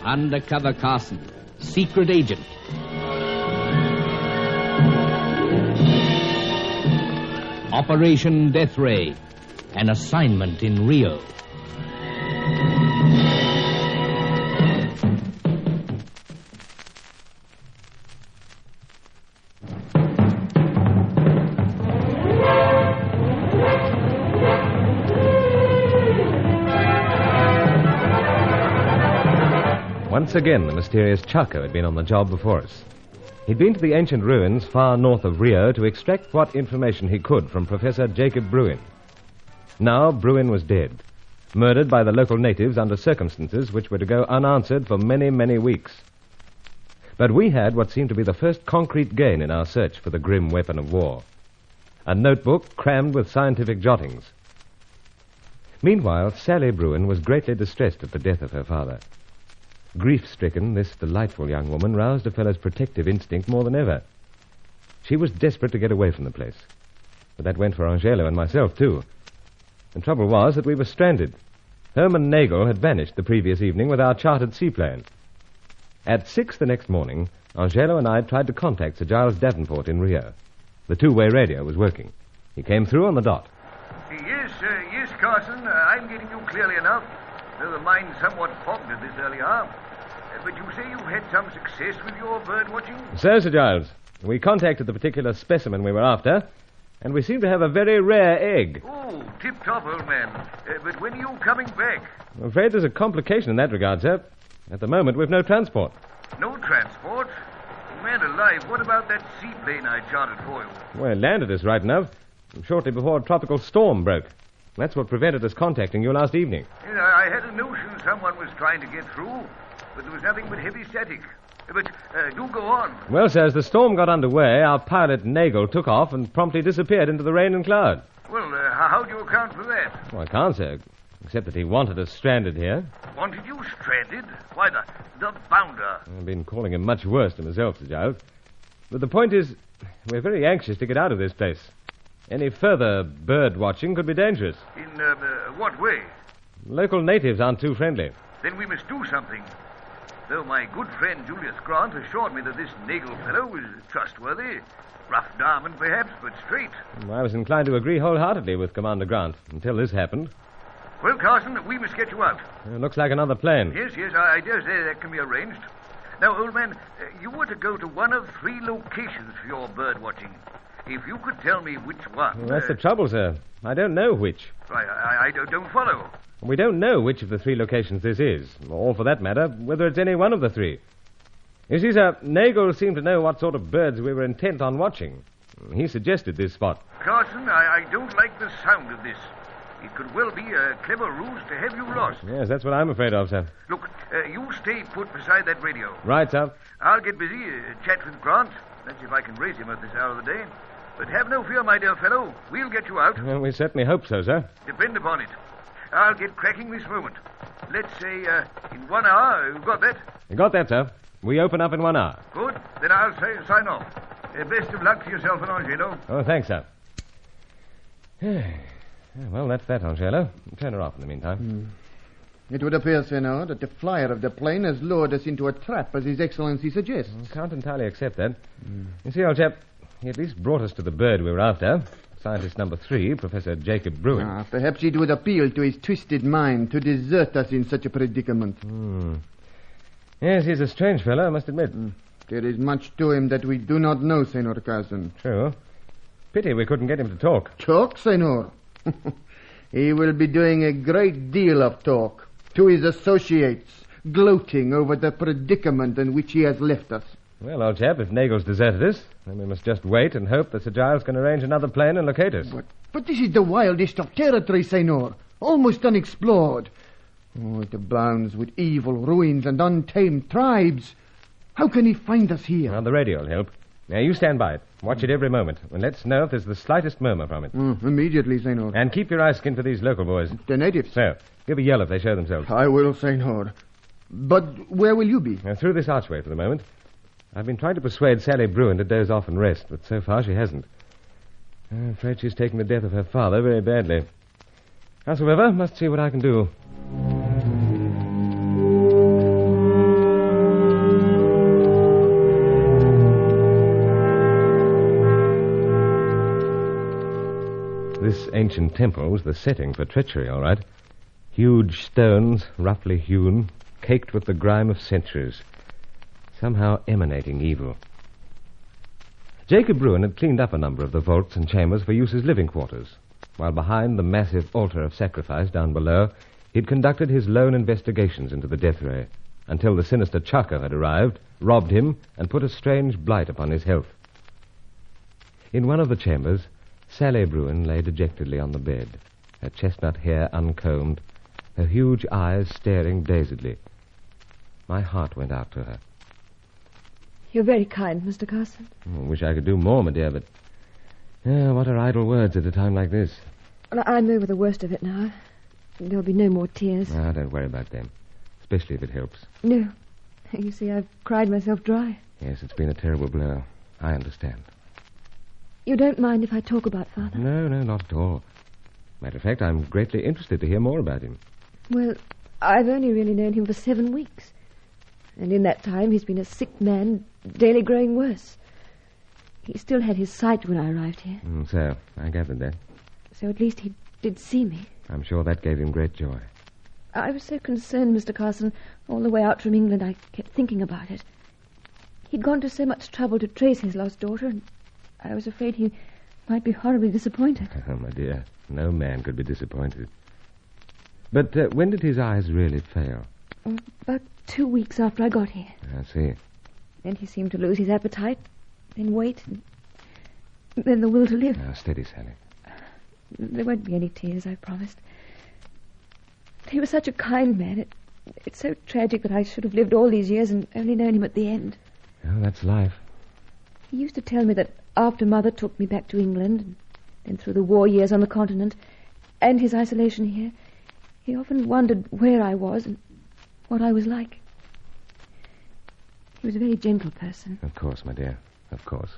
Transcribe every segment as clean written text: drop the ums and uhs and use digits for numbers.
Undercover Carson, secret agent. Operation Deathray, an assignment in Rio. Once again, the mysterious Chaco had been on the job before us. He'd been to the ancient ruins far north of Rio to extract what information he could from Professor Jacob Bruin. Now, Bruin was dead, murdered by the local natives under circumstances which were to go unanswered for many, many weeks. But we had what seemed to be the first concrete gain in our search for the grim weapon of war. A notebook crammed with scientific jottings. Meanwhile, Sally Bruin was greatly distressed at the death of her father. Grief-stricken, this delightful young woman roused a fellow's protective instinct more than ever. She was desperate to get away from the place. But that went for Angelo and myself, too. The trouble was that we were stranded. Herman Nagel had vanished the previous evening with our chartered seaplane. At 6 the next morning, Angelo and I tried to contact Sir Giles Davenport in Rio. The two-way radio was working. He came through on the dot. Yes, Carson. I'm getting you clearly enough, though the mind's somewhat fogged at this early hour. But you say you've had some success with your bird watching? So, Sir Giles, we contacted the particular specimen we were after, and we seem to have a very rare egg. Oh, tip-top, old man. But when are you coming back? I'm afraid there's a complication in that regard, sir. At the moment, we've no transport. No transport? Man alive, what about that seaplane I chartered for you? Well, it landed us right enough, shortly before a tropical storm broke. That's what prevented us contacting you last evening. I had a notion someone was trying to get through, but there was nothing but heavy static. But do go on. Well, sir, as the storm got underway, our pilot Nagel took off and promptly disappeared into the rain and cloud. Well, how do you account for that? Well, I can't, sir, except that he wanted us stranded here. Wanted you stranded? Why, the bounder. I've been calling him much worse to myself, Sir Giles. But the point is, we're very anxious to get out of this place. Any further bird watching could be dangerous. In what way? Local natives aren't too friendly. Then we must do something. Though my good friend Julius Grant assured me that this Nagel fellow was trustworthy. Rough diamond, perhaps, but straight. I was inclined to agree wholeheartedly with Commander Grant, until this happened. Well, Carson, we must get you out. It looks like another plane. Yes, I dare say that can be arranged. Now, old man, you were to go to one of 3 locations for your bird watching. If you could tell me which one... Well, that's the trouble, sir. I don't know which. I don't follow. We don't know which of the 3 locations this is, or for that matter, whether it's any one of the 3. You see, sir, Nagel seemed to know what sort of birds we were intent on watching. He suggested this spot. Carson, I don't like the sound of this. It could well be a clever ruse to have you lost. Yes, that's what I'm afraid of, sir. Look, you stay put beside that radio. Right, sir. I'll get busy, chat with Grant. Let's see if I can raise him at this hour of the day. But have no fear, my dear fellow. We'll get you out. Well, we certainly hope so, sir. Depend upon it. I'll get cracking this moment. Let's say in 1 hour. You got that? You got that, sir. We open up in 1 hour. Good. Then I'll sign off. Best of luck to yourself and Angelo. Oh, thanks, sir. Well, that's that, Angelo. Turn her off in the meantime. It would appear, Senor, that the flyer of the plane has lured us into a trap, as His Excellency suggests. I can't entirely accept that. You see, old chap, he at least brought us to the bird we were after. Scientist number 3, Professor Jacob Bruin. Perhaps it would appeal to his twisted mind to desert us in such a predicament. Yes, he's a strange fellow, I must admit. There is much to him that we do not know, Senor Carson. True. Pity we couldn't get him to talk. Talk, Senor? He will be doing a great deal of talk to his associates, gloating over the predicament in which he has left us. Well, old chap, if Nagel's deserted us, then we must just wait and hope that Sir Giles can arrange another plane and locate us. But this is the wildest of territory, Senor. Almost unexplored. Oh, it abounds with evil ruins and untamed tribes. How can he find us here? Well, the radio will help. Now, you stand by it. Watch it every moment. And let's know if there's the slightest murmur from it. Immediately, Senor. And keep your eyes skinned for these local boys. The natives? So, give a yell if they show themselves. I will, Senor. But where will you be? Now, through this archway for the moment. I've been trying to persuade Sally Bruin to doze off and rest, but so far she hasn't. I'm afraid she's taken the death of her father very badly. Howsoever, must see what I can do. ancient temple was the setting for treachery, all right. Huge stones, roughly hewn, caked with the grime of centuries, somehow emanating evil. Jacob Bruin had cleaned up a number of the vaults and chambers for use as living quarters, while behind the massive altar of sacrifice down below, he'd conducted his lone investigations into the Deathray, until the sinister Chaka had arrived, robbed him, and put a strange blight upon his health. In one of the chambers, Sally Bruin lay dejectedly on the bed, her chestnut hair uncombed, her huge eyes staring dazedly. My heart went out to her. You're very kind, Mr. Carson. I wish I could do more, my dear, but... what are idle words at a time like this? Well, I'm over the worst of it now. There'll be no more tears. Ah, don't worry about them, especially if it helps. No. You see, I've cried myself dry. Yes, it's been a terrible blow. I understand. You don't mind if I talk about Father? No, not at all. Matter of fact, I'm greatly interested to hear more about him. Well, I've only really known him for 7 weeks. And in that time, he's been a sick man, daily growing worse. He still had his sight when I arrived here. So, I gathered that. So at least he did see me. I'm sure that gave him great joy. I was so concerned, Mr. Carson, all the way out from England, I kept thinking about it. He'd gone to so much trouble to trace his lost daughter, and I was afraid he might be horribly disappointed. Oh, my dear, no man could be disappointed. But when did his eyes really fail? About 2 weeks after I got here. I see. Then he seemed to lose his appetite, then weight, and then the will to live. Now, steady, Sally. There won't be any tears, I promised. He was such a kind man. It's so tragic that I should have lived all these years and only known him at the end. Oh, that's life. He used to tell me that after Mother took me back to England, and then through the war years on the continent, and his isolation here, he often wondered where I was and what I was like. He was a very gentle person. Of course, my dear. Of course.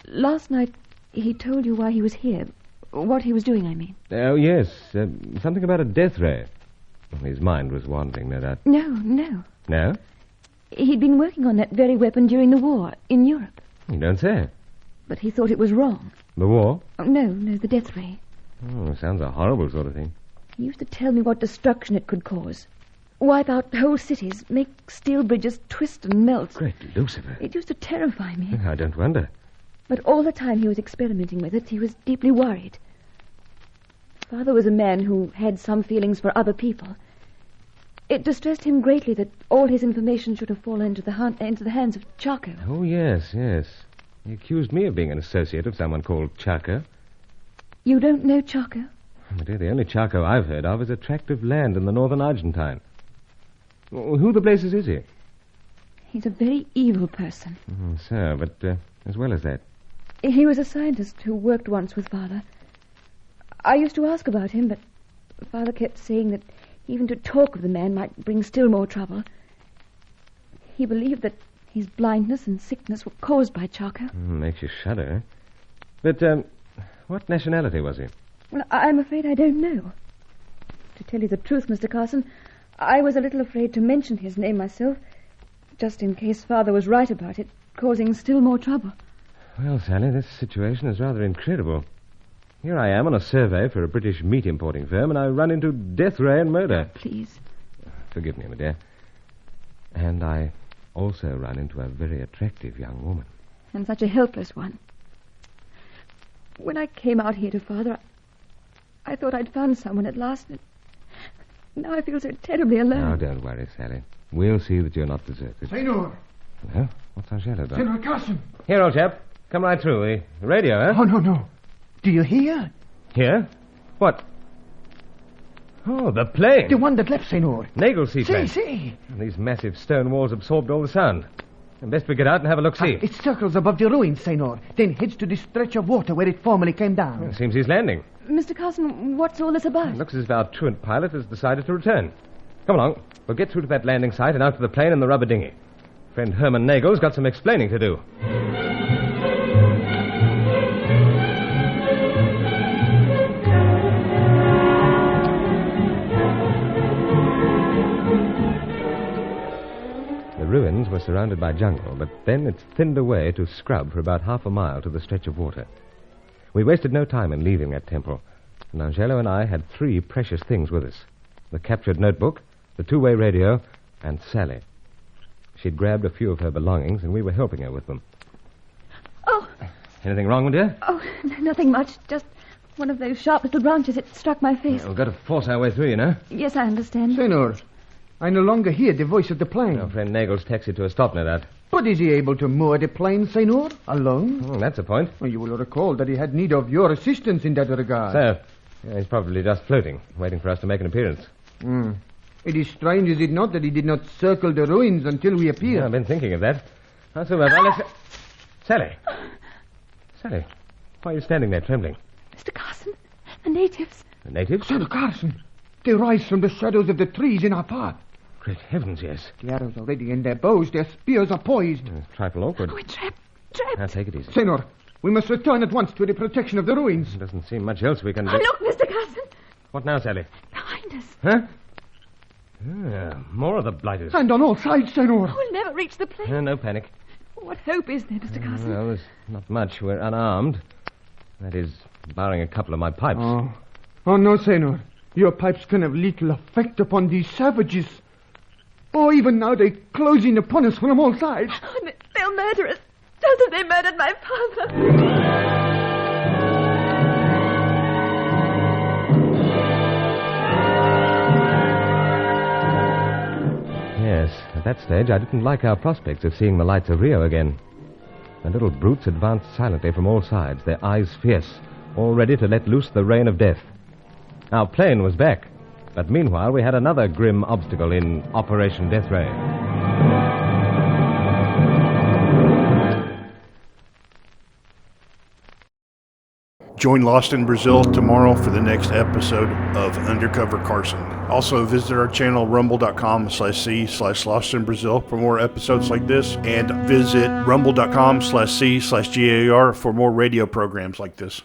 Last night, he told you why he was here. What he was doing, I mean. Oh, yes. Something about a Deathray. His mind was wandering, no doubt. No. No? He'd been working on that very weapon during the war in Europe. You don't say. But he thought it was wrong. The war? Oh, no, the Deathray. Oh, sounds a horrible sort of thing. He used to tell me what destruction it could cause. Wipe out whole cities, make steel bridges twist and melt. Great Lucifer. It used to terrify me. I don't wonder. But all the time he was experimenting with it, he was deeply worried. Father was a man who had some feelings for other people. It distressed him greatly that all his information should have fallen into the hands of Chaka. Oh, yes. He accused me of being an associate of someone called Chaka. You don't know Chaka? My dear, the only Chaco I've heard of is a tract of land in the northern Argentine. Who the places is he? He's a very evil person. But as well as that. He was a scientist who worked once with Father. I used to ask about him, but Father kept saying that even to talk of the man might bring still more trouble. He believed that his blindness and sickness were caused by Chaka. Makes you shudder, eh? But what nationality was he? Well, I'm afraid I don't know. To tell you the truth, Mr. Carson, I was a little afraid to mention his name myself, just in case Father was right about it, causing still more trouble. Well, Sally, this situation is rather incredible. Here I am on a survey for a British meat importing firm, and I run into Deathray and murder. Please. Forgive me, my dear. And I also run into a very attractive young woman. And such a helpless one. When I came out here to Father, I thought I'd found someone at last. And now I feel so terribly alone. Oh, don't worry, Sally. We'll see that you're not deserted. Senor! Hello? What's our shadow done? Senor Carson! Here, old chap. Come right through. The radio, eh? Oh, no. Do you hear? Here? What? Oh, the plane. The one that left, Senor. Nagel seaplane. See. These massive stone walls absorbed all the sound. And best we get out and have a look-see. It circles above the ruins, Senor, then heads to the stretch of water where it formerly came down. It seems he's landing. Mr. Carson, what's all this about? It looks as if our truant pilot has decided to return. Come along. We'll get through to that landing site and out to the plane and the rubber dinghy. Friend Herman Nagel's got some explaining to do. The ruins were surrounded by jungle, but then it's thinned away to scrub for about half a mile to the stretch of water. We wasted no time in leaving that temple, and Angelo and I had 3 precious things with us. The captured notebook, the 2-way radio, and Sally. She'd grabbed a few of her belongings, and we were helping her with them. Oh. Anything wrong, my dear? Oh, nothing much. Just one of those sharp little branches. It struck my face. Yeah, we've got to force our way through, you know. Yes, I understand. Senor, I no longer hear the voice of the plane. Our friend Nagel's taxied to a stop near that. But is he able to moor the plane, Senor, alone? That's a point. Well, you will recall that he had need of your assistance in that regard. So, he's probably just floating, waiting for us to make an appearance. It is strange, is it not, that he did not circle the ruins until we appeared? Yeah, I've been thinking of that. That's all right. Sally. Sally, why are you standing there trembling? Mr. Carson, the natives. The natives? Sir Carson, they rise from the shadows of the trees in our path. Great heavens, yes. The arrows are ready in their bows. Their spears are poised. A trifle awkward. Oh, we're trapped. Now, take it easy. Senor, we must return at once to the protection of the ruins. There doesn't seem much else we can do. Oh, look, Mr. Carson. What now, Sally? Behind us. Huh? More of the blighters. And on all sides, Senor. We'll never reach the plane. No panic. What hope is there, Mr. Carson? Well, there's not much. We're unarmed. That is, barring a couple of my pipes. Oh, no, Senor. Your pipes can have little effect upon these savages. Oh, even now they're closing upon us from all sides. Oh, they'll murder us, just as they murdered my father. Yes, at that stage I didn't like our prospects of seeing the lights of Rio again. The little brutes advanced silently from all sides, their eyes fierce, all ready to let loose the rain of death. Our plane was back, but meanwhile we had another grim obstacle in Operation Deathray. Join Lost in Brazil tomorrow for the next episode of Undercover Carson. Also visit our channel rumble.com/c/Lost in Brazil for more episodes like this, and visit rumble.com/c/GAR for more radio programs like this.